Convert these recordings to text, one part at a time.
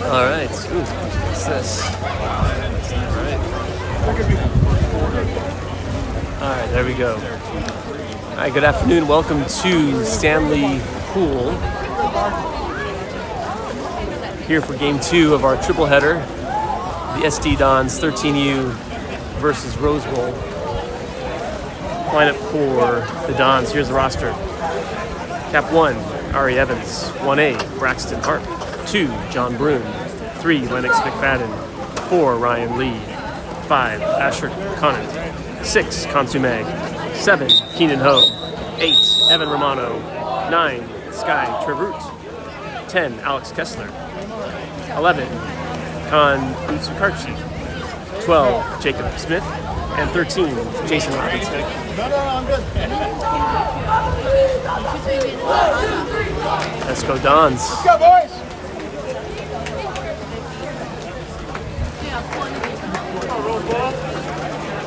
All right. Ooh, what's this? All right. All right, there we go. All right, good afternoon. Welcome to Standley Pool. Here for game 2 of our triple header. The SD Dons 13U versus Rosebowl. Lineup for the Dons. Here's the roster. Cap 1, Ari Evans. 1A, Braxton Hart. 2, John Broom. 3, Lennox McFadden. 4, Ryan Lee. 5, Asher Conant. 6, Kansu Mag. 7, Keenan Ho. 8, Evan Romano. 9, Sky Trevroot. 10, Alex Kessler. 11, Khan Utsukarchi. 12, Jacob Smith. And 13, Jason Robinson. I'm good. Let's go Dons. Let's go, boys.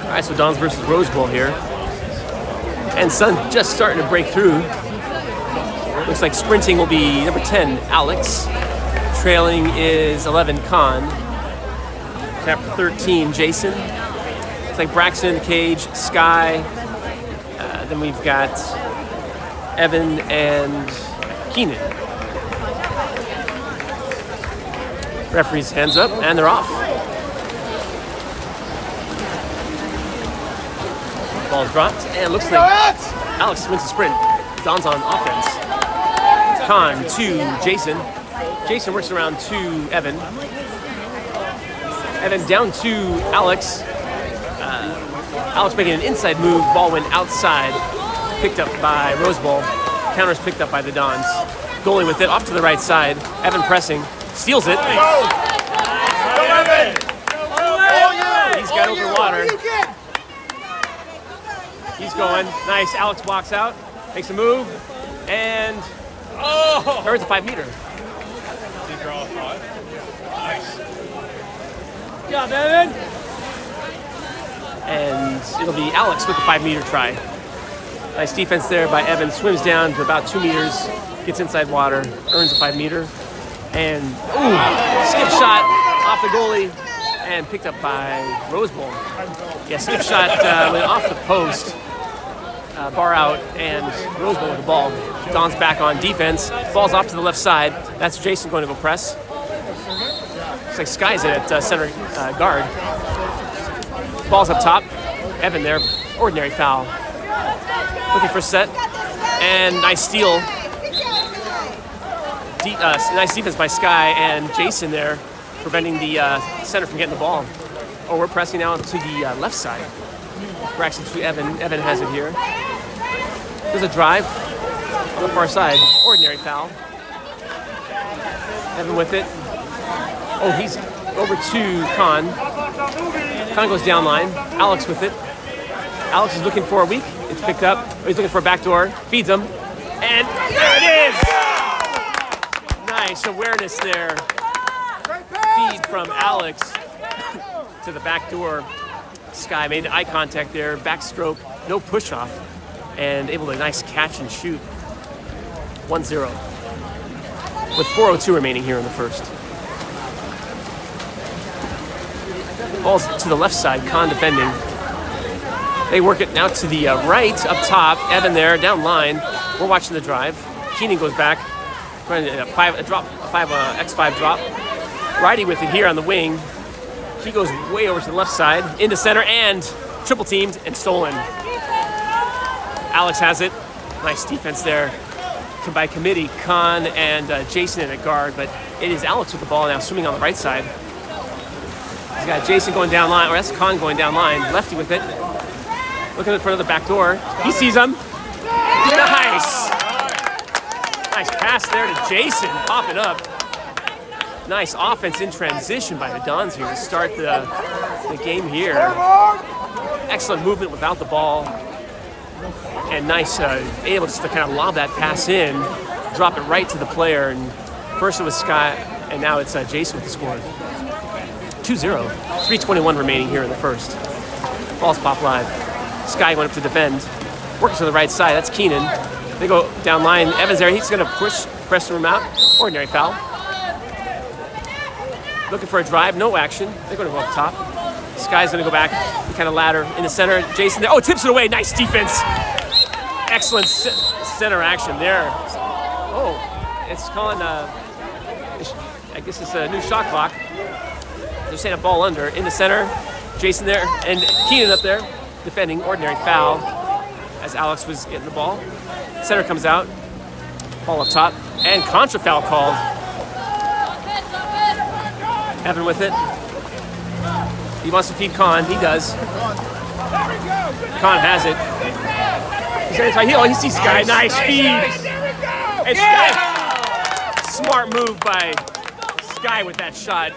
All right, so Dons versus Rosebowl here. And sun just starting to break through. Looks like sprinting will be number 10, Alex. Trailing is 11, Khan. Cap 13, Jason. It's like Braxton in the cage, Sky. Then we've got Evan and Keenan. Referee's hands up, and they're off. Ball's dropped, and it looks like Alex wins the sprint. Don's on offense. Khan to Jason. Jason works around to Evan. Evan down to Alex. Alex making an inside move. Ball went outside. Picked up by Rosebowl. Counters picked up by the Dons. Goalie with it off to the right side. Evan pressing. Steals it. Go, Evan! He's got over water. He's going. Nice. Alex blocks out. Makes a move. And turns a 5-meter. Did you draw a 5? Nice. Good job, Evan. And it'll be Alex with the 5-meter try. Nice defense there by Evan. Swims down to about 2 meters. Gets inside water. Earns a 5-meter. And, skip shot off the goalie. And picked up by Rosebowl. Yeah, skip shot went off the post. Bar out, and Rosebowl with the ball. Don's back on defense. Ball's off to the left side. That's Jason going to go press. Looks like Sky's at center guard. Ball's up top. Evan there. Ordinary foul. Looking for set. And nice steal. Nice defense by Sky and Jason there, preventing the center from getting the ball. Oh, we're pressing now to the left side. Braxton to Evan. Evan has it here. There's a drive on the far side. Ordinary foul. Evan with it. Oh, he's over to Khan. Khan goes down line. Alex with it. Alex is looking for a weak. It's picked up. He's looking for a backdoor. Feeds him. And there it is! Nice awareness there. Feed from Alex to the back door. Sky made eye contact there, backstroke, no push off, and able to nice catch and shoot. 1-0. With 4:02 remaining here in the first. Ball's to the left side, Khan defending. They work it now to the right, up top. Evan there, down line. We're watching the drive. Keenan goes back, trying to X5 drop. Righty with it here on the wing. He goes way over to the left side, into center, and triple teamed and stolen. Alex has it. Nice defense there by committee. Khan and Jason in a guard, but it is Alex with the ball now, swimming on the right side. He's got Jason going down line, or that's Khan going down line. Lefty with it. Looking in front of the back door. He sees him. Nice. Nice pass there to Jason, popping up. Nice offense in transition by the Dons here to start the game here. Excellent movement without the ball. And nice, able just to kind of lob that pass in, drop it right to the player. And first it was Sky, and now it's Jason with the score. 2-0. 3:21 remaining here in the first. Ball's pop live. Sky went up to defend. Working to the right side, that's Keenan. They go down line. Evans there, he's going to press him out. Ordinary foul. looking for a drive, no action. They're going to go up top. Sky's going to go back, kind of ladder in the center. Jason there. Oh, tips it away. Nice defense. Excellent center action there. Oh, it's calling, I guess it's a new shot clock. They're saying a ball under in the center. Jason there and Keenan up there defending. Ordinary foul as Alex was getting the ball. Center comes out. Ball up top. And contra foul called. Evan with it. He wants to feed Khan. He does. Khan has it. He's inside heel. He sees Sky. Nice feed. And Sky. Smart move by Sky with that shot.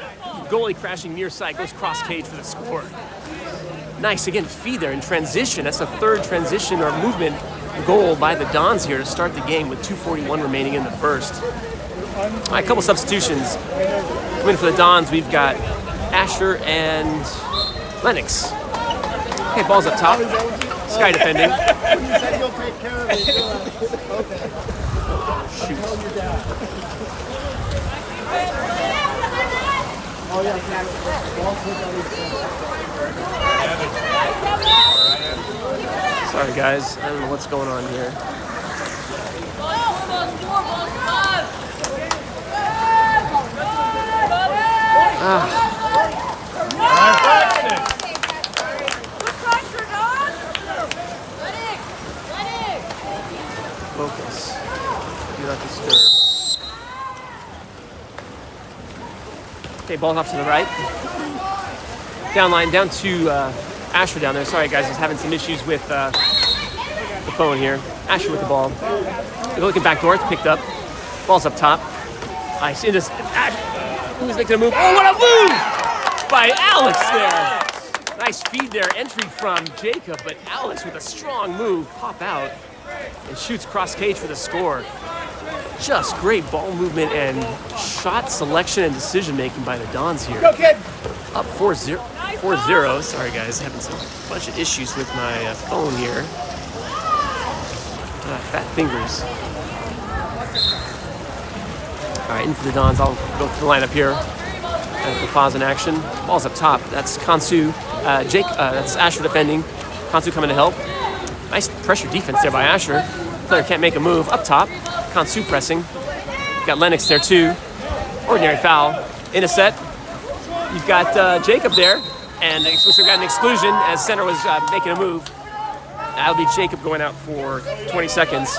Goalie crashing near side. Goes cross cage for the score. Nice, again, feed there in transition. That's the third transition or movement goal by the Dons here to start the game with 2:41 remaining in the first. All right, a couple substitutions. Coming for the Dons, we've got Asher and Lennox. Okay, ball's up top. Sky defending. Shoot. Sorry guys, I don't know what's going on here. Focus. Do not disturb. Okay, ball off to the right. Down line, down to Asher down there. Sorry guys, he's having some issues with the phone here. Asher with the ball. They're looking back door, it's picked up. Ball's up top. Nice. Who's making a move? Oh, what a move by Alex there. Nice feed there. Entry from Jacob, but Alex with a strong move. Pop out and shoots cross cage for the score. Just great ball movement and shot selection and decision making by the Dons here. Go, kid. Up 4-0. 4-0. Sorry guys, having a bunch of issues with my phone here. Fat fingers. All right, in for the Dons. I'll go through the lineup here. The pause in action. Ball's up top. That's Kansu. That's Asher defending. Kansu coming to help. Nice pressure defense there by Asher. Player can't make a move. Up top. Kansu pressing. Got Lennox there too. Ordinary foul. In a set. You've got Jacob there. And we've got an exclusion as center was making a move. That'll be Jacob going out for 20 seconds.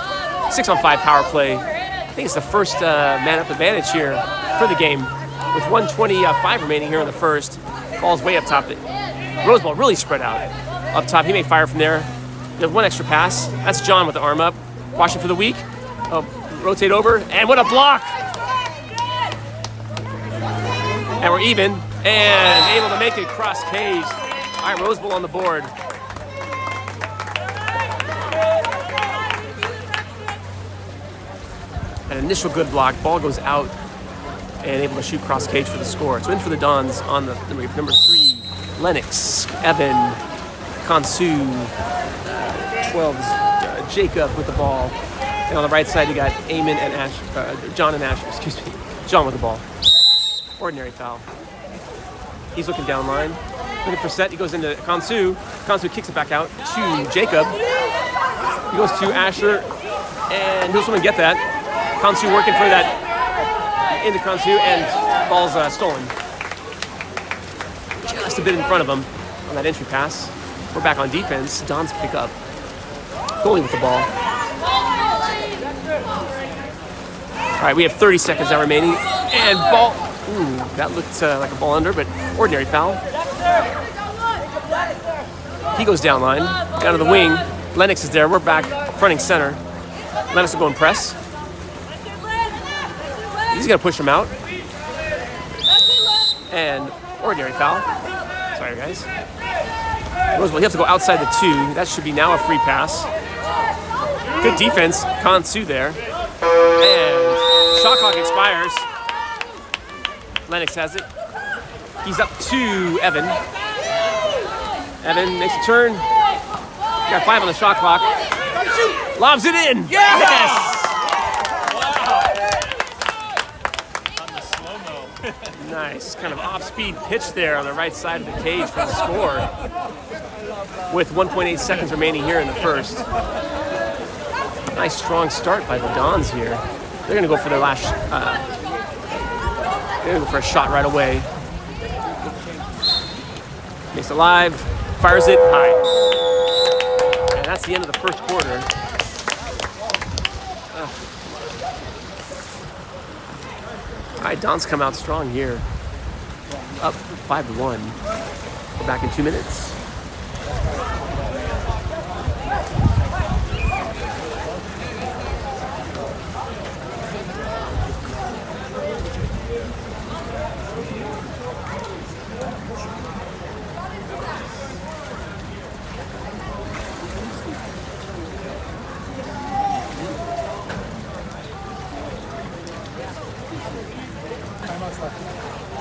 6-on-5 power play. I think it's the first man-up advantage here for the game. With 1:25 remaining here in the first. Ball's way up top. Rosebowl really spread out. Up top, he may fire from there. There's one extra pass. That's John with the arm up. Watching for the weak. Rotate over, and what a block! And we're even, and able to make it cross cage. All right, Rosebowl on the board. An initial good block. Ball goes out and able to shoot cross cage for the score. So in for the Dons on the number 3, Lennox, Evan, Kansu, 12 is Jacob with the ball. And on the right side you got Eamon and John and Asher, excuse me. John with the ball. Ordinary foul. He's looking down line. Looking for set. He goes into Kansu. Kansu kicks it back out to Jacob. He goes to Asher. And he'll someone get that. Kansu working for that into Kansu, and ball's stolen. Just a bit in front of him on that entry pass. We're back on defense. Dons pick up. Goalie with the ball. All right, we have 30 seconds now remaining. And ball. Ooh, that looked like a ball under, but ordinary foul. He goes down line, down to the wing. Lennox is there. We're back fronting center. Lennox will go and press. He's going to push him out. And ordinary foul. Sorry, guys. Rosebowl, he has to go outside the 2. That should be now a free pass. Good defense. Kansu there. And shot clock expires. Lennox has it. He's up to Evan. Evan makes a turn. Got 5 on the shot clock. Lobs it in. Yes! Nice kind of off-speed pitch there on the right side of the cage for the score. With 1.8 seconds remaining here in the first. Nice strong start by the Dons here. They're going to go for their last. They're going to go for a shot right away. Makes it live, fires it high. And that's the end of the first quarter. All right, Dons come out strong here. Up 5-1. We're back in 2 minutes.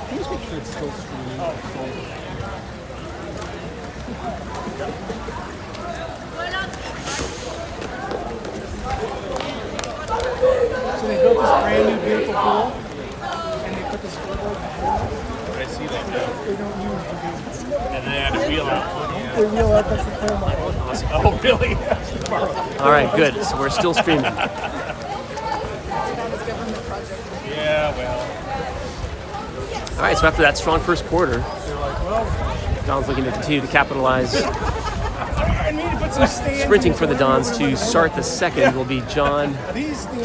Please make sure it's still streaming. So they built this brand new beautiful pool, and they put this scoreboard in the pool. I see that now. They don't use the And then they had to wheel out. They wheel out, that's the camera. Oh, really? All right, good. So we're still streaming. Yeah, well. All right, so after that strong first quarter, Dons looking to continue to capitalize. I need to put some stands. Sprinting for the Dons to start the second will be John.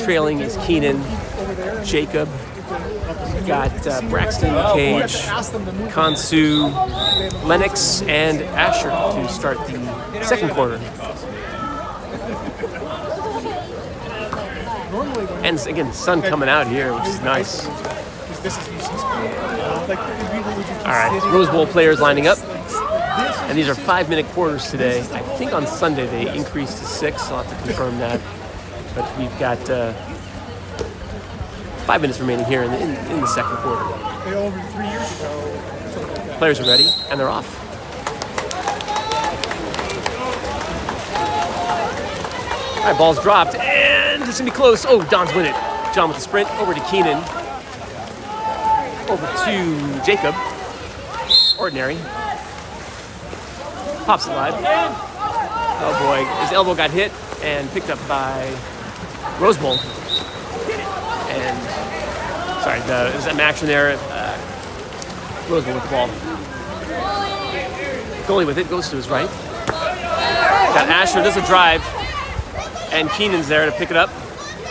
Trailing is Keenan, Jacob. We've got Braxton, Cage, Kansu, Lennox, and Asher to start the second quarter. And again, the sun coming out here, which is nice. All right, Rosebowl players lining up. And these are 5-minute quarters today. I think on Sunday they increased to 6. I'll have to confirm that. But we've got 5 minutes remaining here in the second quarter. They over 3 years ago. Players are ready, and they're off. All right, ball's dropped, and it's gonna be close. Oh, Dons win it. John with the sprint, over to Keenan. Over to Jacob. Ordinary. Pops it live. Oh boy, his elbow got hit and picked up by Rosebowl. And, sorry, there's an action there. Rosebowl with the ball. Goalie with it, goes to his right. Got Asher, does a drive. And Keenan's there to pick it up.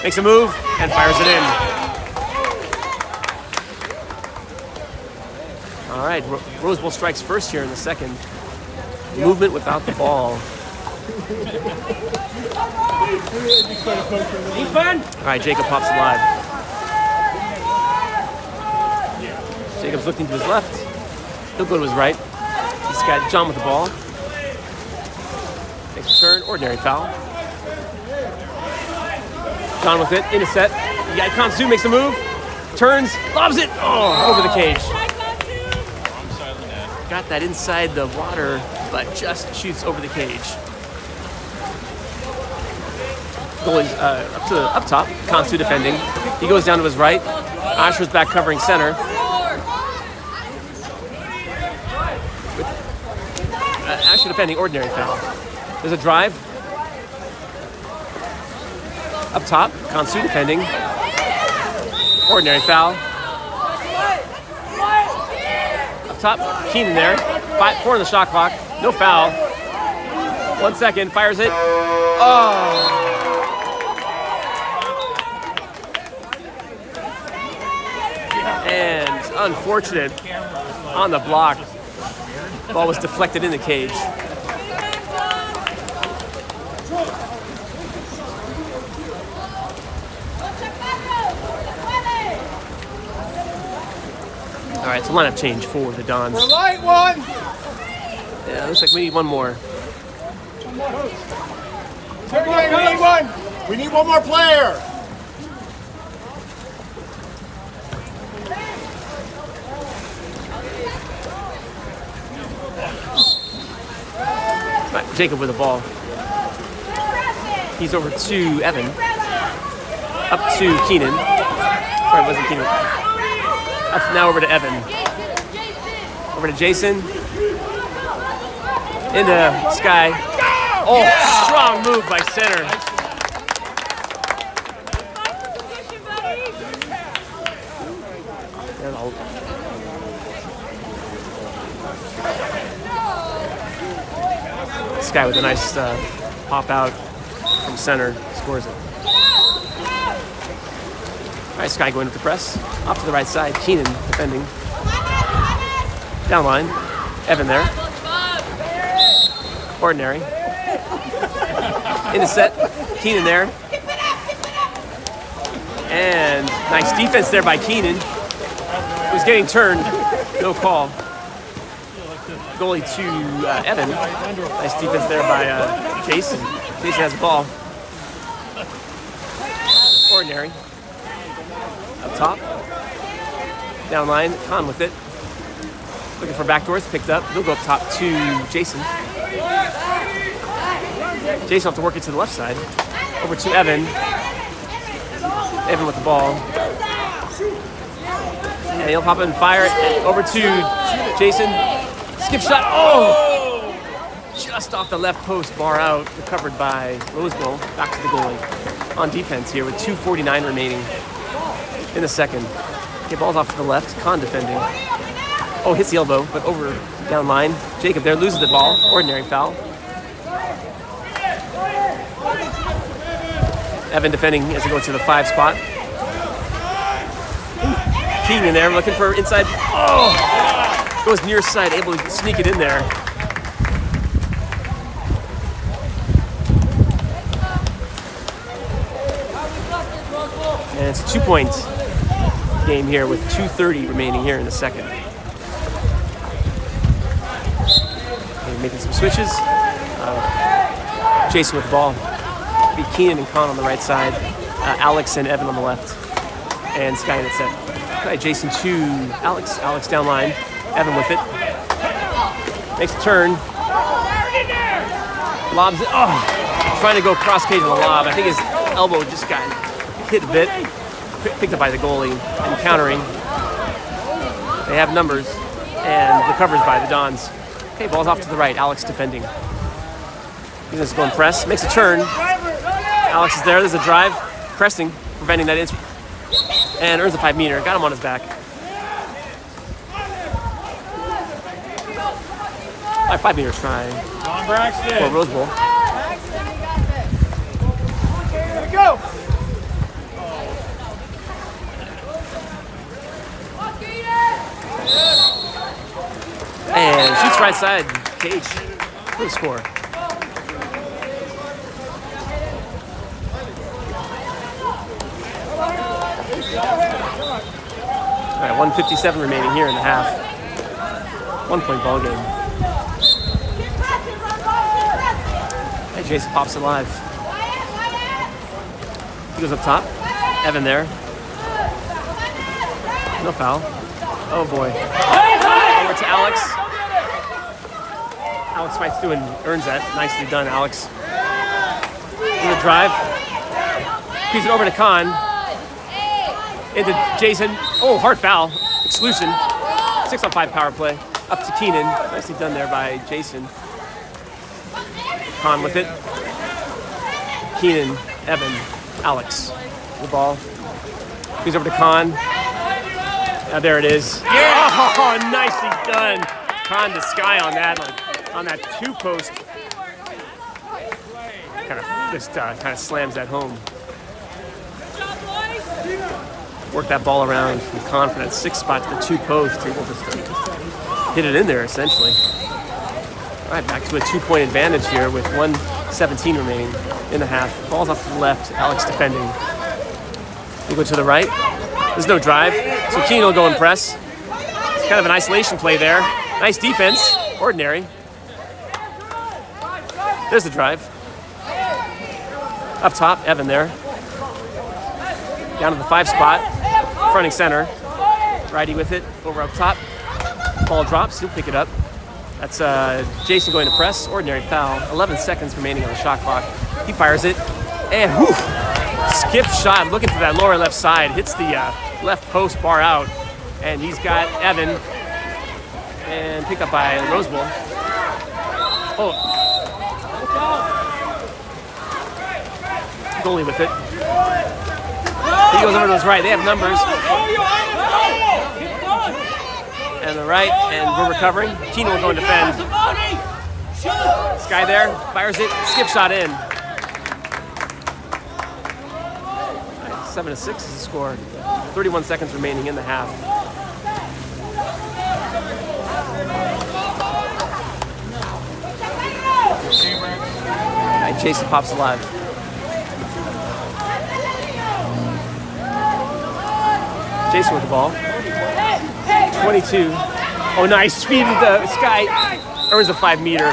Makes a move and fires it in. All right, Rosebowl strikes first here in the second. Movement without the ball. All right, Jacob pops it live. Jacob's looking to his left. He'll go to his right. He's got John with the ball. Makes a turn, ordinary foul. John with it, in a set. You got Kansu, makes a move. Turns, lobs it. Oh, over the cage. Got that inside the water, but just shoots over the cage. Goalie's up top. Kansu defending. He goes down to his right. Asher's back covering center. Asher defending, ordinary foul. There's a drive. Up top, Kansu defending. Ordinary foul. Up top, Keenan there. 4 on the shot clock. No foul. 1 second, fires it. Oh! And unfortunate on the block. Ball was deflected in the cage. All right, so lineup change for the Dons. The light one! Yeah, looks like we need one more. Sergey, we need one! We need one more player. Right, Jacob with the ball. He's over to Evan. Up to Keenan. Sorry, it wasn't Keenan. Now over to Evan. Over to Jason. Into Sky. Oh, strong move by center. Sky with a nice pop out from center, scores it. All right, Sky going with the press. Off to the right side, Keenan defending. Down line, Evan there. Ordinary. Into set, Keenan there. And nice defense there by Keenan. Was getting turned, no call. Goalie to Evan. Nice defense there by Jason. Jason has the ball. Ordinary. Up top. Down line, Khan with it. Looking for backdoors, picked up. He'll go up top to Jason. Jason will have to work it to the left side. Over to Evan. Evan with the ball. And he'll pop in and fire it. Over to Jason. Skip shot. Oh! Just off the left post, bar out. Recovered by Rosebowl. Back to the goalie. On defense here with 2:49 remaining in the second. Okay, ball's off to the left. Khan defending. Oh, hits the elbow, but over down line. Jacob there loses the ball. Ordinary foul. Evan defending as he goes to the 5 spot. Keenan there looking for inside. Oh! Goes near side, able to sneak it in there. And it's a 2-point game here with 2:30 remaining here in the second. Okay, making some switches. Jason with the ball. Be Keenan and Khan on the right side. Alex and Evan on the left. And Sky in it set. Okay, Jason to Alex. Alex down line. Evan with it. Makes a turn. Lobs it. Oh! Trying to go cross cage on the lob. I think his elbow just got hit a bit. Picked up by the goalie and countering. They have numbers and recovers by the Dons. Okay, ball's off to the right. Alex defending. He's just going press. Makes a turn. Alex is there. There's a drive. Pressing, preventing that instant. And earns a 5-meter. Got him on his back. 5-meter try for Rosebowl. Here we go. And shoots right side. Cage for the score. All right, 1:57 remaining here in the half. 1-point ball game. Hey, Jason pops it live. He goes up top. Evan there. No foul. Oh boy. Over to Alex. Alex fights through and earns that. Nicely done, Alex. In the drive. Keeps it over to Khan. Into Jason. Oh, hard foul. Exclusion. 6-on-5 power play. Up to Keenan. Nicely done there by Jason. Khan with it. Keenan, Evan, Alex. The ball. He's over to Khan. Now there it is. Yeah! Oh, nicely done. Khan to Sky on that 2-post. Kind of slams that home. Work that ball around from Khan from that 6 spot to the 2-post. Able to hit it in there essentially. All right, back to a 2-point advantage here with 1:17 remaining in the half. Ball's off to the left. Alex defending. We go to the right. There's no drive, so Keenan will go and press. It's kind of an isolation play there. Nice defense. Ordinary. There's the drive. Up top, Evan there. Down to the 5 spot. Fronting center. Righty with it. Over up top. Ball drops. He'll pick it up. That's Jason going to press. Ordinary foul. 11 seconds remaining on the shot clock. He fires it. And skip shot. Looking for that lower left side. Hits the left post, bar out. And he's got Evan. And picked up by Rosebowl. Oh. Goalie with it. He goes over to his right. They have numbers. And the right, and we're recovering. Keenan will go and defend. This guy there fires it, skip shot in. 7-6 is the score. 31 seconds remaining in the half. And Jason pops alive. Jason with the ball. 22. Oh, nice. Speed with the Sky. Earns a 5-meter.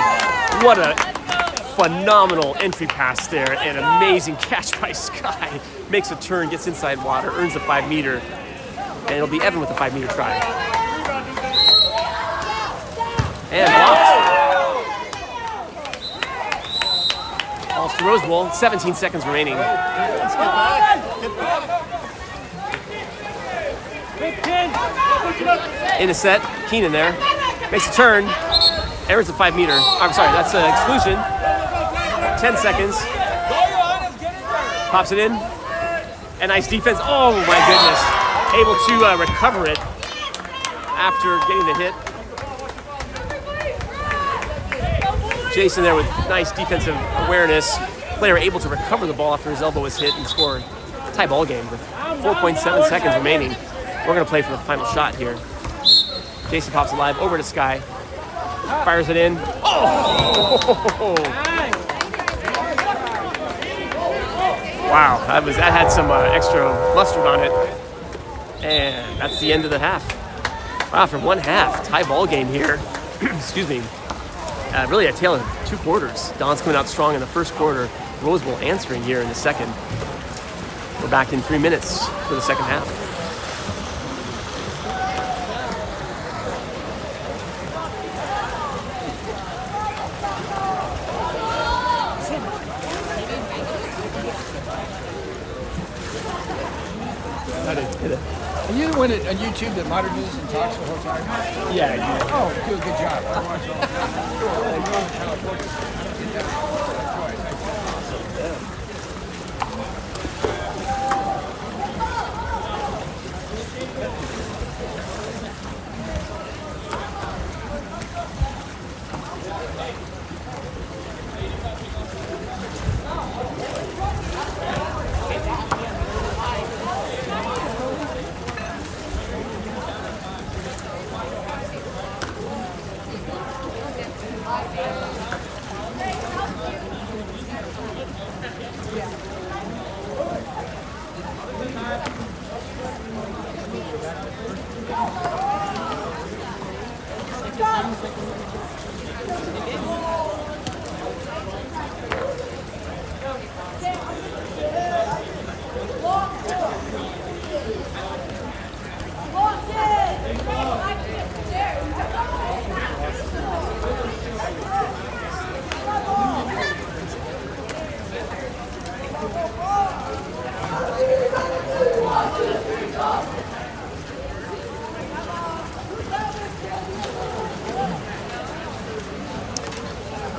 What a phenomenal entry pass there. An amazing catch by Sky. Makes a turn, gets inside water, earns a 5-meter. And it'll be Evan with a 5-meter try. And blocked. Balls to Rosebowl. 17 seconds remaining. Let's get back. Get back. In a set, Keenan there. Makes a turn. Earns a 5-meter. I'm sorry, that's an exclusion. 10 seconds. Pops it in. And nice defense. Oh my goodness. Able to recover it after getting the hit. Jason there with nice defensive awareness. Player able to recover the ball after his elbow was hit and score a tie ball game with 4.7 seconds remaining. We're going to play for the final shot here. Jason pops alive over to Sky. Fires it in. Oh! Wow, that had some extra mustard on it. And that's the end of the half. Wow, for one half, tie ball game here. Excuse me. Really a tale of two quarters. Don's coming out strong in the first quarter. Rosebowl answering here in the second. We're back in 3 minutes for the second half. Are you the one on YouTube that monitors and talks the whole time? Yeah, yeah. Oh, you do a good job. I watch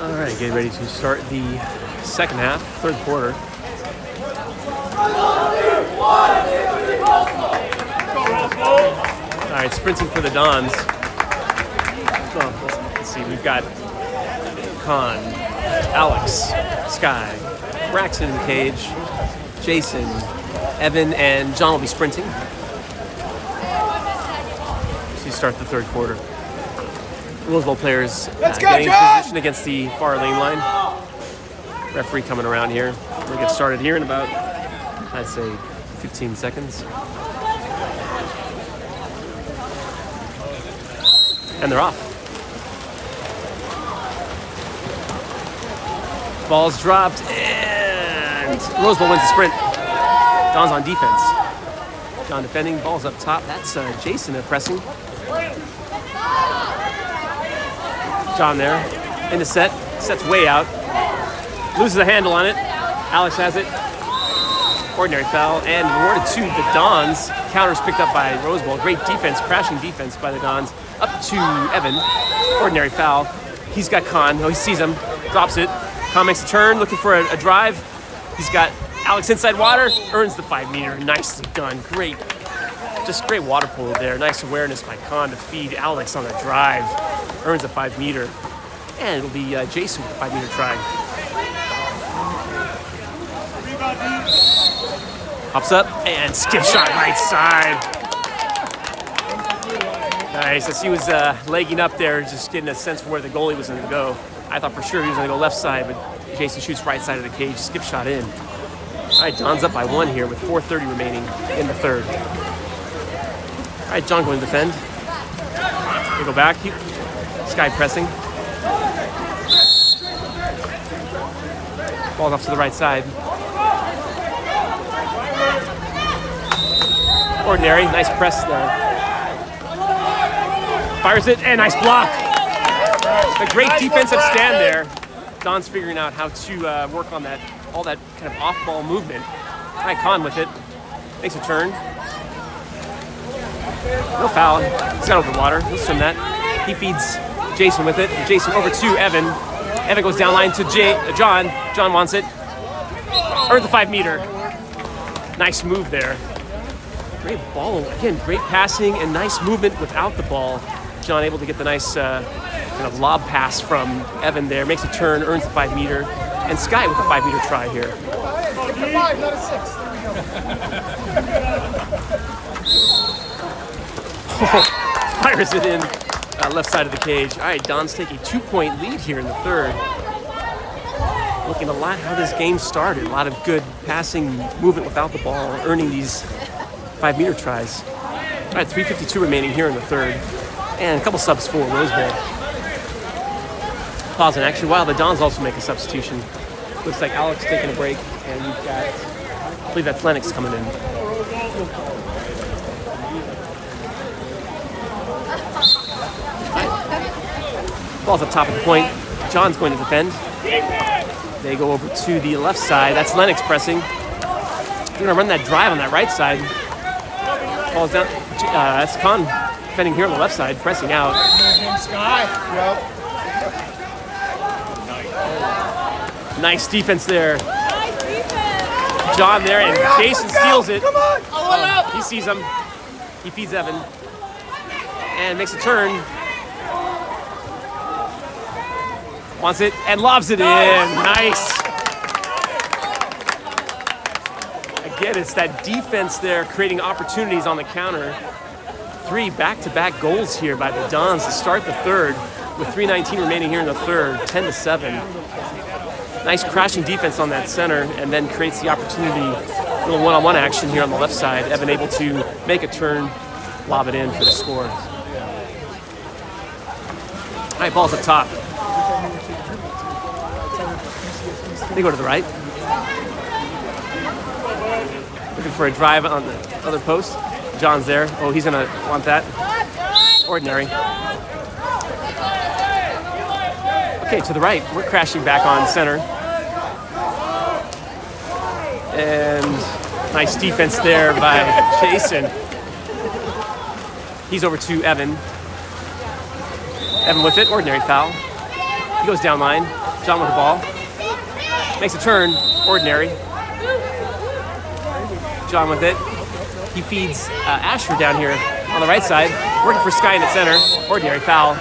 All right, getting ready to start the second half, third quarter. All right, sprinting for the Dons. Let's see, we've got Con, Alex, Sky, Braxton in the cage, Jason, Evan, and John will be sprinting to start the third quarter. Rosebowl players getting in position against the far lane line. Referee coming around here. We'll get started here in about, I'd say, 15 seconds. And they're off. Ball's dropped, and Rosebowl wins the sprint. Don's on defense. John defending, ball's up top. That's Jason pressing. John there, in the set, set's way out. Loses the handle on it. Alex has it. Ordinary foul, and rewarded to the Dons. Counters picked up by Rosebowl. Great defense, crashing defense by the Dons. Up to Evan. Ordinary foul. He's got Khan. Oh, he sees him. Drops it. Khan makes a turn, looking for a drive. He's got Alex inside water. Earns the 5 meter. Nicely done. Great. Just great water polo there. Nice awareness by Khan to feed Alex on a drive. Earns a 5 meter. And it'll be Jason with the 5 meter try. Hops up and skip shot right side. Nice, as he was legging up there, just getting a sense for where the goalie was going to go. I thought for sure he was going to go left side, but Jason shoots right side of the cage, skip shot in. All right, John's up by 1 here with 4:30 remaining in the third. All right, John going to defend. They go back, Sky pressing. Ball's off to the right side. Ordinary, nice press there. Fires it, and nice block. A great defensive stand there. Don's figuring out how to work on that, all that kind of off-ball movement. All right, Khan with it. Makes a turn. No foul. He's got over the water. He'll swim that. He feeds Jason with it. Jason over to Evan. Evan goes down line to John. John wants it. Earns the 5 meter. Nice move there. Great ball. Again, great passing and nice movement without the ball. John able to get the nice kind of lob pass from Evan there. Makes a turn, earns the 5 meter. And Sky with the 5 meter try here. It's a 5, not a 6. There we go. Fires it in left side of the cage. All right, Don's taking a 2-point lead here in the third. Looking a lot how this game started. A lot of good passing movement without the ball, earning these 5 meter tries. All right, 3:52 remaining here in the third. And a couple subs for Rosebowl. Pause in action while the Dons also make a substitution. Looks like Alex taking a break, and you've got, I believe that's Lennox coming in. Ball's up top of the point. John's going to defend. They go over to the left side. That's Lennox pressing. They're going to run that drive on that right side. Ball's down. That's Khan defending here on the left side, pressing out. Sky. Yep. Nice defense there. John there, and Jason steals it. He sees him. He feeds Evan. And makes a turn. Wants it and lobs it in. Nice. Again, it's that defense there creating opportunities on the counter. 3 back-to-back goals here by the Dons to start the third with 3:19 remaining here in the third, 10-7. Nice crashing defense on that center and then creates the opportunity, a little one-on-one action here on the left side. Evan able to make a turn, lob it in for the score. All right, ball's up top. They go to the right. Looking for a drive on the other post. John's there. Oh, he's gonna want that. Ordinary. Okay, to the right. We're crashing back on center. And nice defense there by Jason. He's over to Evan. Evan with it. Ordinary foul. He goes down line. John with the ball. Makes a turn. Ordinary. John with it. He feeds Asher down here on the right side. Working for Sky in the center. Ordinary foul.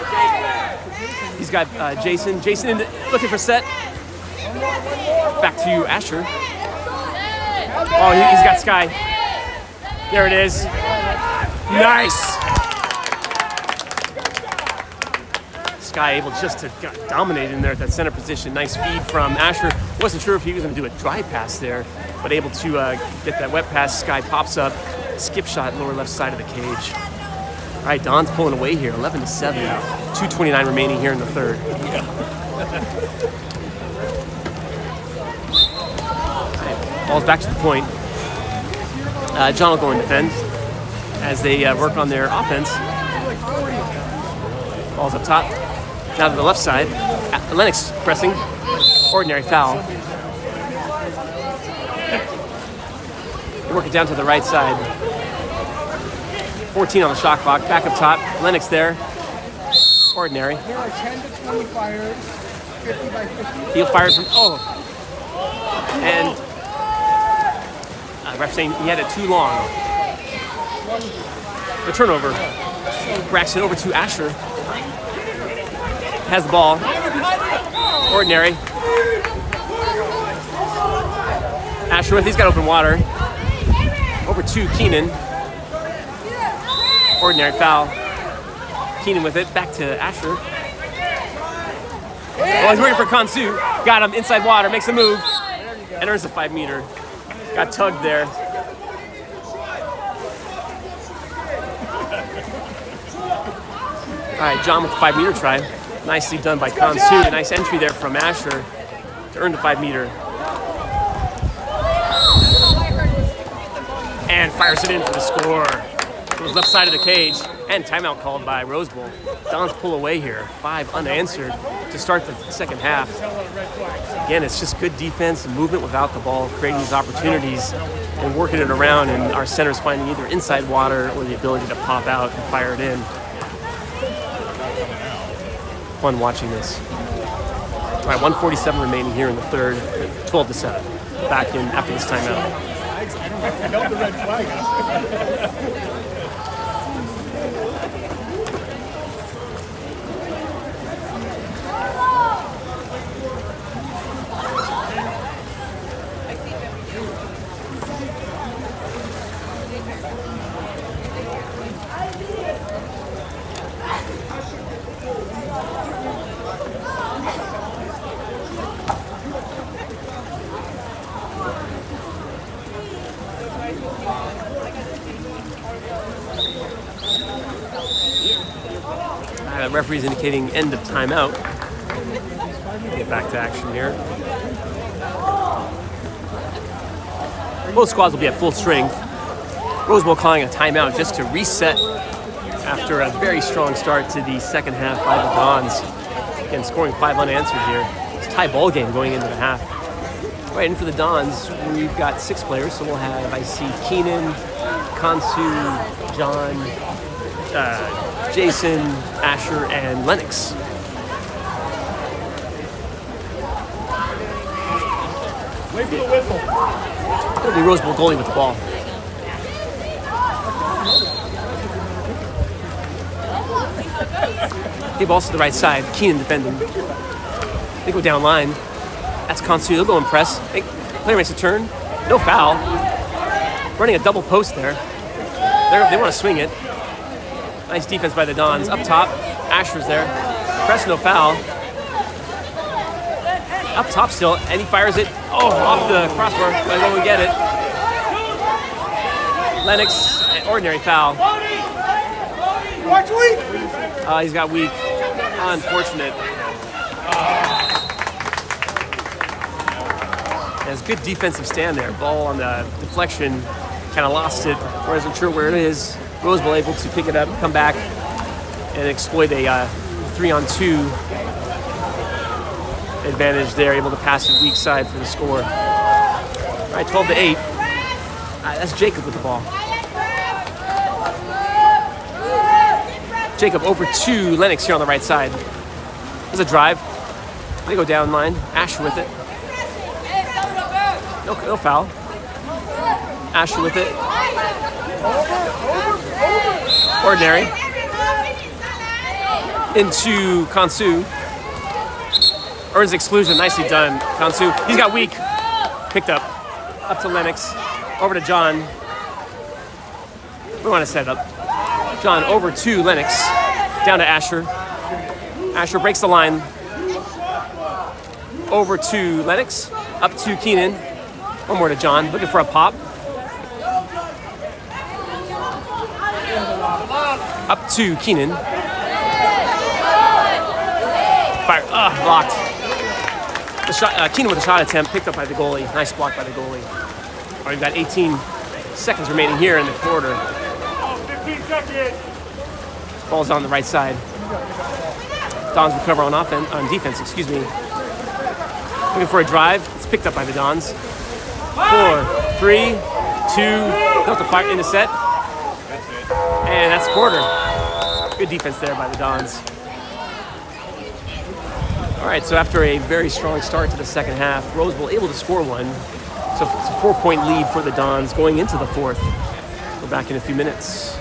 He's got Jason. Jason looking for set. Back to Asher. Oh, he's got Sky. There it is. Nice. Sky able just to dominate in there at that center position. Nice feed from Asher. Wasn't sure if he was going to do a dry pass there, but able to get that wet pass. Sky pops up. Skip shot lower left side of the cage. All right, Don's pulling away here, 11-7. 2:29 remaining here in the third. All right, ball's back to the point. John will go and defend as they work on their offense. Ball's up top. Now to the left side. Lennox pressing. Ordinary foul. They work it down to the right side. 14 on the shot clock. Back up top. Lennox there. Ordinary. There are 10 to 20 fires, 50 by 50. Heel fired from, and ref saying he had it too long. The turnover. Racks it over to Asher. Has the ball. Ordinary. Asher with, he's got open water. Over to Keenan. Ordinary foul. Keenan with it, back to Asher. Oh, he's waiting for Kansu. Got him, inside water, makes a move. And earns the 5 meter. Got tugged there. All right, John with the 5 meter try. Nicely done by Kansu. Nice entry there from Asher to earn the 5 meter. And fires it in for the score. Goes left side of the cage. And timeout called by Rosebowl. Dons pull away here. 5 unanswered to start the second half. Again, it's just good defense and movement without the ball, creating these opportunities and working it around, and our centers finding either inside water or the ability to pop out and fire it in. Fun watching this. All right, 1:47 remaining here in the third. 12-7. Back in after this timeout. I held the red flag up. The referee's indicating end of timeout. Get back to action here. Both squads will be at full strength. Rosebowl calling a timeout just to reset after a very strong start to the second half by the Dons. Again, scoring 5 unanswered here. It's a tie ball game going into the half. All right, and for the Dons, we've got 6 players, so we'll have, I see, Keenan, Kansu, John, Jason, Asher, and Lennox. Wait for the whistle. It'll be Rosebowl goalie with the ball. The ball's to the right side. Keenan defending. They go down line. That's Kansu. They'll go and press. Player makes a turn. No foul. Running a double post there. They want to swing it. Nice defense by the Dons. Up top, Asher's there. Press, no foul. Up top still, and he fires it. Oh, off the crossbar. But when we get it. Lennox, ordinary foul. Watch weak. He's got weak. Unfortunate. Has good defensive stand there. Ball on the deflection, kind of lost it. Wasn't sure where it is. Rosebowl able to pick it up, come back, and exploit a 3-on-2 advantage there. Able to pass it weak side for the score. All right, 12-8. That's Jacob with the ball. Jacob over to Lennox here on the right side. There's a drive. They go down line. Asher with it. No foul. Asher with it. Ordinary. Into Kansu. Earns exclusion. Nicely done. Kansu. He's got weak. Picked up. Up to Lennox. Over to John. We want to set it up. John over to Lennox. Down to Asher. Asher breaks the line. Over to Lennox. Up to Keenan. One more to John. Looking for a pop. Up to Keenan. Fire. Blocked. The shot, Keenan with a shot attempt picked up by the goalie. Nice block by the goalie. All right, we've got 18 seconds remaining here in the quarter. 15 seconds. Ball's on the right side. Dons recover on defense, excuse me. Looking for a drive. It's picked up by the Dons. 4, 3, 2. They'll have to fire in the set. And that's the quarter. Good defense there by the Dons. All right, so after a very strong start to the second half, Rosebowl able to score one. So it's a 4-point lead for the Dons going into the fourth. We're back in a few minutes.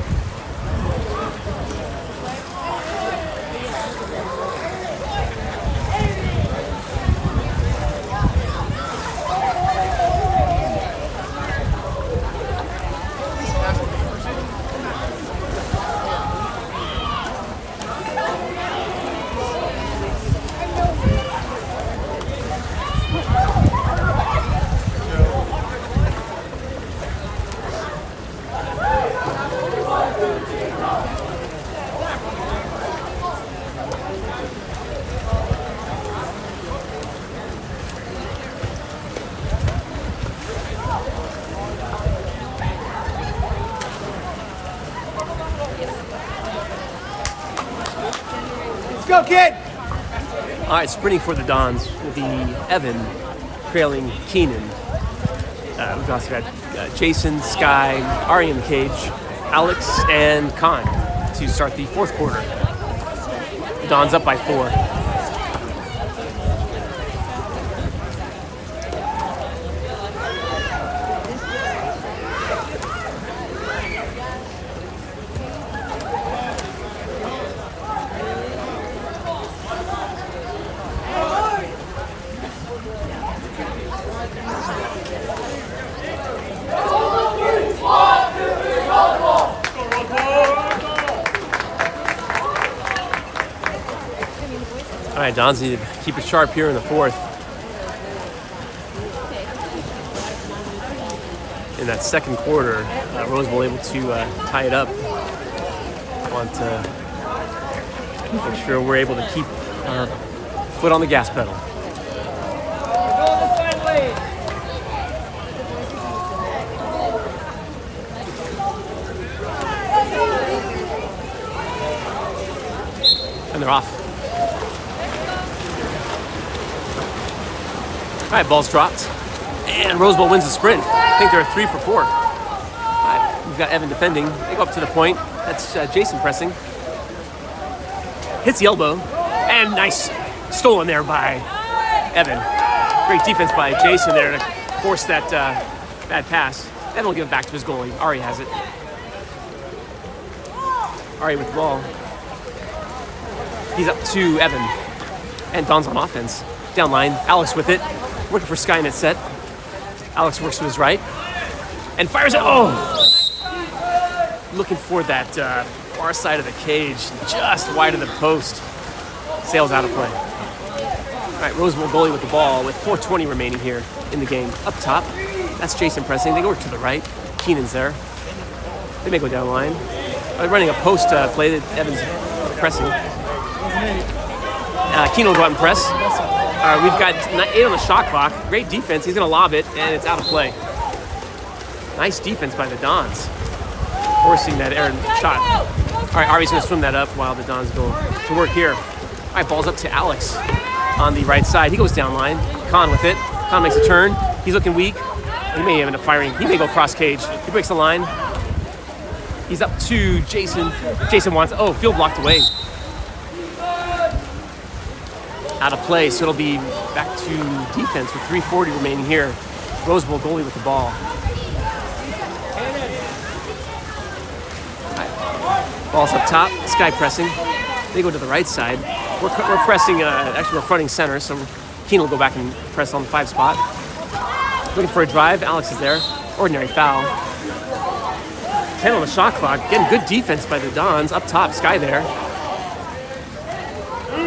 Go, kid! All right, sprinting for the Dons will be Evan trailing Keenan. We've also got Jason, Sky, Ari in the cage, Alex, and Khan to start the fourth quarter. The Dons up by 4. All right, Dons need to keep it sharp here in the fourth. In that second quarter, Rosebowl able to tie it up. Want to make sure we're able to keep our foot on the gas pedal. And they're off. All right, ball's dropped. And Rosebowl wins the sprint. I think they're 3 for 4. All right, we've got Evan defending. They go up to the point. That's Jason pressing. Hits the elbow. And nice stolen there by Evan. Great defense by Jason there to force that bad pass. Evan will give it back to his goalie. Ari has it. Ari with the ball. He's up to Evan. And Don's on offense. Down line. Alex with it. Working for Sky in its set. Alex works to his right. And fires it. Oh! Looking for that far side of the cage. Just wide of the post. Sails out of play. All right, Rosebowl goalie with the ball with 4:20 remaining here in the game. Up top. That's Jason pressing. They go to the right. Keenan's there. They may go down the line. They're running a post play that Evan's pressing. Keenan will go out and press. We've got 8 on the shot clock. Great defense. He's going to lob it, and it's out of play. Nice defense by the Dons, forcing that errant shot. All right, Ari's going to swim that up while the Dons go to work here. All right, ball's up to Alex on the right side. He goes down line. Khan with it. Khan makes a turn. He's looking weak. He may end up firing. He may go cross cage. He breaks the line. He's up to Jason. Jason wants, field blocked away. Out of play, so it'll be back to defense with 3:40 remaining here. Rosebowl goalie with the ball. Right. Ball's up top, Sky pressing. They go to the right side. We're pressing, actually we're fronting center, so Keenan will go back and press on the 5 spot. Looking for a drive, Alex is there. Ordinary foul. 10 on the shot clock. Again, good defense by the Dons. Up top, Sky there.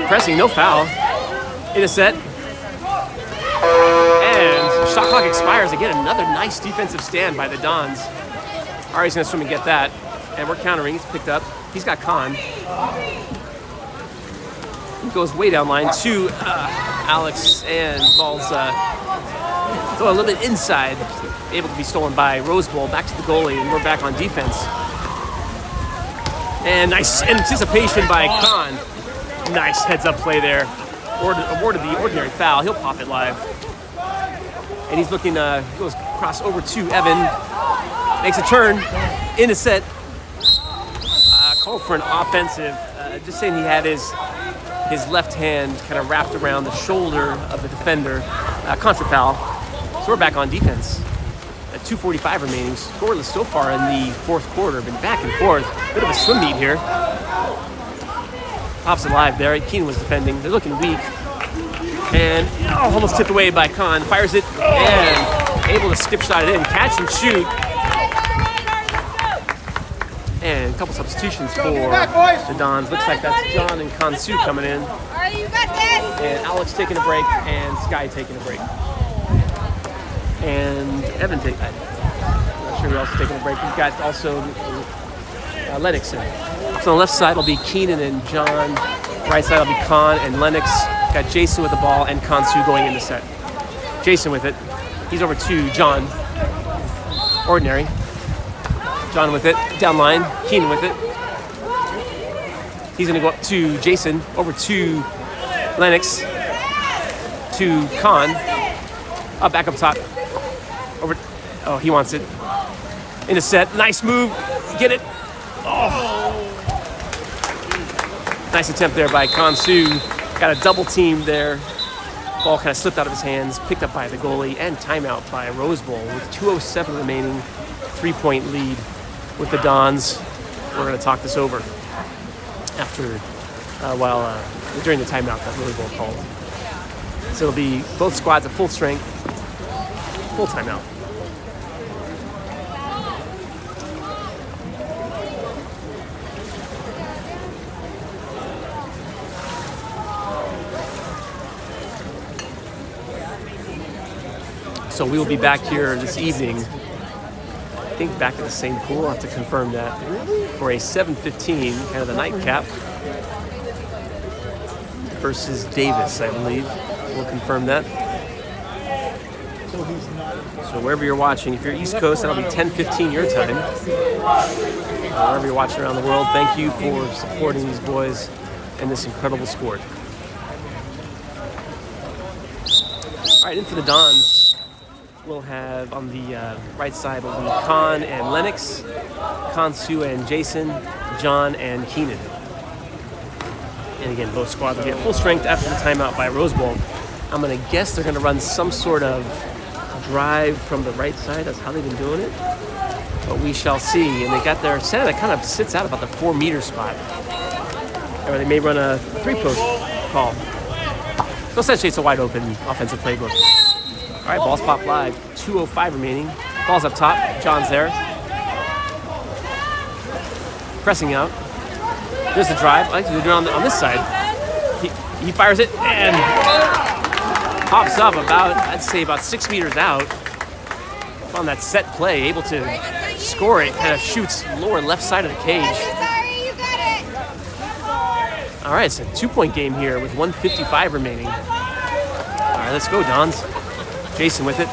Pressing, no foul. In a set. And shot clock expires. Again, another nice defensive stand by the Dons. Ari's going to swim and get that. And we're countering. He's picked up. He's got Khan. He goes way down line to Alex, and ball's a little bit inside. Able to be stolen by Rosebowl. Back to the goalie, and we're back on defense. And nice anticipation by Khan. Nice heads-up play there. Awarded the ordinary foul. He'll pop it live. And he's looking, goes cross over to Evan. Makes a turn in a set. Called for an offensive. Just saying he had his left hand kind of wrapped around the shoulder of the defender. Contra foul. So we're back on defense. At 2:45 remaining. Scoreless so far in the fourth quarter. Been back and forth. Bit of a swim meet here. Pops alive there. Keenan was defending. They're looking weak. And almost tipped away by Khan. Fires it and able to skip shot it in. Catch and shoot. And a couple substitutions for the Dons. Looks like that's John and Kansu coming in. All right, you got this. And Alex taking a break and Sky taking a break. And Evan I'm not sure who else is taking a break. We've got also Lennox in. So on the left side will be Keenan and John. Right side will be Khan and Lennox. Got Jason with the ball and Kansu going in the set. Jason with it. He's over to John. Ordinary. John with it. Down line. Keenan with it. He's going to go up to Jason. Over to Lennox. To Khan. Back up top. Over. Oh, he wants it. In a set. Nice move. Get it. Oh. Nice attempt there by Kansu. Got a double team there. Ball kind of slipped out of his hands. Picked up by the goalie. And timeout by Rosebowl with 2:07 remaining. 3-point lead with the Dons. We're going to talk this over after, during the timeout that Rosebowl called. So it'll be both squads at full strength. Full timeout. So we will be back here this evening. I think back at the same pool. I'll have to confirm that. For a 7:15, kind of the nightcap. Versus Davis, I believe. We'll confirm that. So wherever you're watching, if you're East Coast, that'll be 10:15 your time. Wherever you're watching around the world, thank you for supporting these boys and this incredible sport. All right, in for the Dons. We'll have on the right side will be Khan and Lennox, Kansu and Jason, John and Keenan. And again, both squads will be at full strength after the timeout by Rosebowl. I'm going to guess they're going to run some sort of drive from the right side. That's how they've been doing it. But we shall see. And they got their center that kind of sits out about the 4-meter spot. Or they may run a 3-post call. So essentially, it's a wide open offensive playbook. All right, balls pop live. 2:05 remaining. Ball's up top. John's there. Pressing out. There's the drive. I like to do it on this side. He fires it and pops up about 6 meters out. On that set play, able to score it. Kind of shoots lower left side of the cage. Sorry, you got it. All right, it's a 2-point game here with 1:55 remaining. All right, let's go, Dons. Jason with it.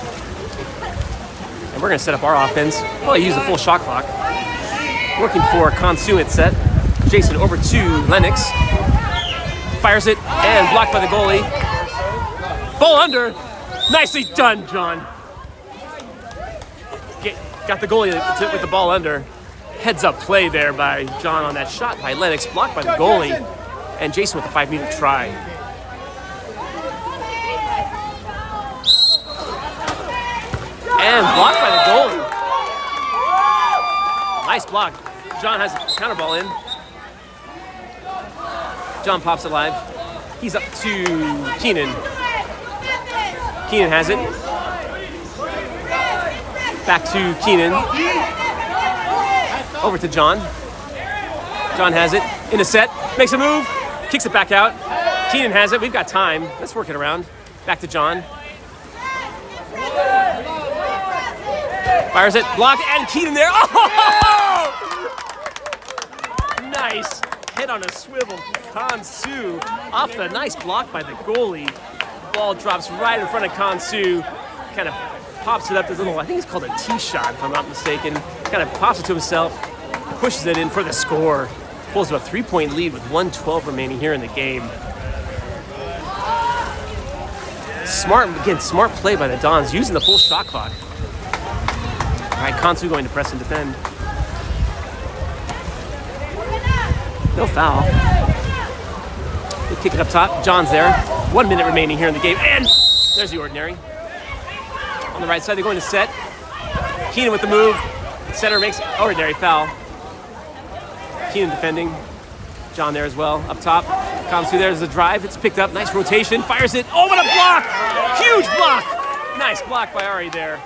And we're going to set up our offense. Probably use the full shot clock. Working for Kansu at set. Jason over to Lennox. Fires it and blocked by the goalie. Ball under. Nicely done, John. Got the goalie with the ball under. Heads up play there by John on that shot by Lennox. Blocked by the goalie. And Jason with the 5-meter try. And blocked by the goalie. Nice block. John has a counter ball in. John pops it live. He's up to Keenan. Keenan has it. Back to Keenan. Over to John. John has it. In a set. Makes a move. Kicks it back out. Keenan has it. We've got time. Let's work it around. Back to John. Fires it, block, and Keenan there. Oh! Nice hit on a swivel. Kansu off the nice block by the goalie. Ball drops right in front of Kansu. Kind of pops it up this little, I think it's called a tee shot, if I'm not mistaken. Kind of pops it to himself, pushes it in for the score. Pulls to a 3-point lead with 1:12 remaining here in the game. Smart play by the Dons, using the full shot clock. All right, Kansu going to press and defend. No foul. They kick it up top. John's there. 1 minute remaining here in the game, and there's the ordinary. On the right side, they're going to set. Keenan with the move. Center makes ordinary foul. Keenan defending. John there as well. Up top. Kansu there's the drive. It's picked up. Nice rotation. Fires it. Oh, what a block! Huge block! Nice block by Ari there.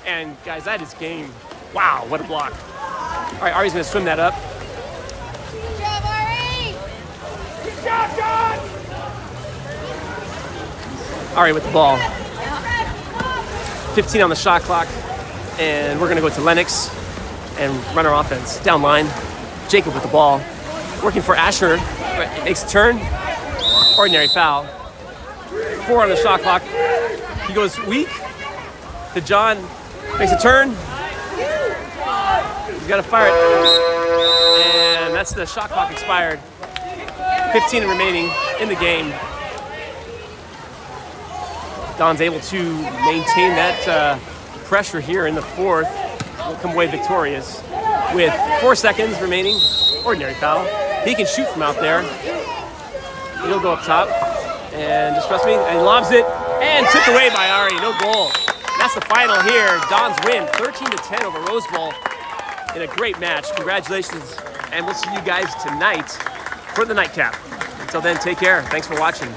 And guys, that is game. Wow, what a block. All right, Ari's going to swim that up. Good job, Ari. Ari with the ball. 15 on the shot clock. And we're going to go to Lennox and run our offense. Down line. Jacob with the ball. Working for Asher. Makes a turn. Ordinary foul. 4 on the shot clock. He goes weak to John. Makes a turn. He's got to fire it. And that's the shot clock expired. 15 remaining in the game. Don's able to maintain that pressure here in the fourth. Will come away victorious. With 4 seconds remaining, ordinary foul. He can shoot from out there. He'll go up top. And just trust me, and he lobs it. And tipped away by Ari, no goal. That's the final here. Don's win, 13-10 over Rosebowl in a great match. Congratulations, and we'll see you guys tonight for the nightcap. Until then, take care. Thanks for watching.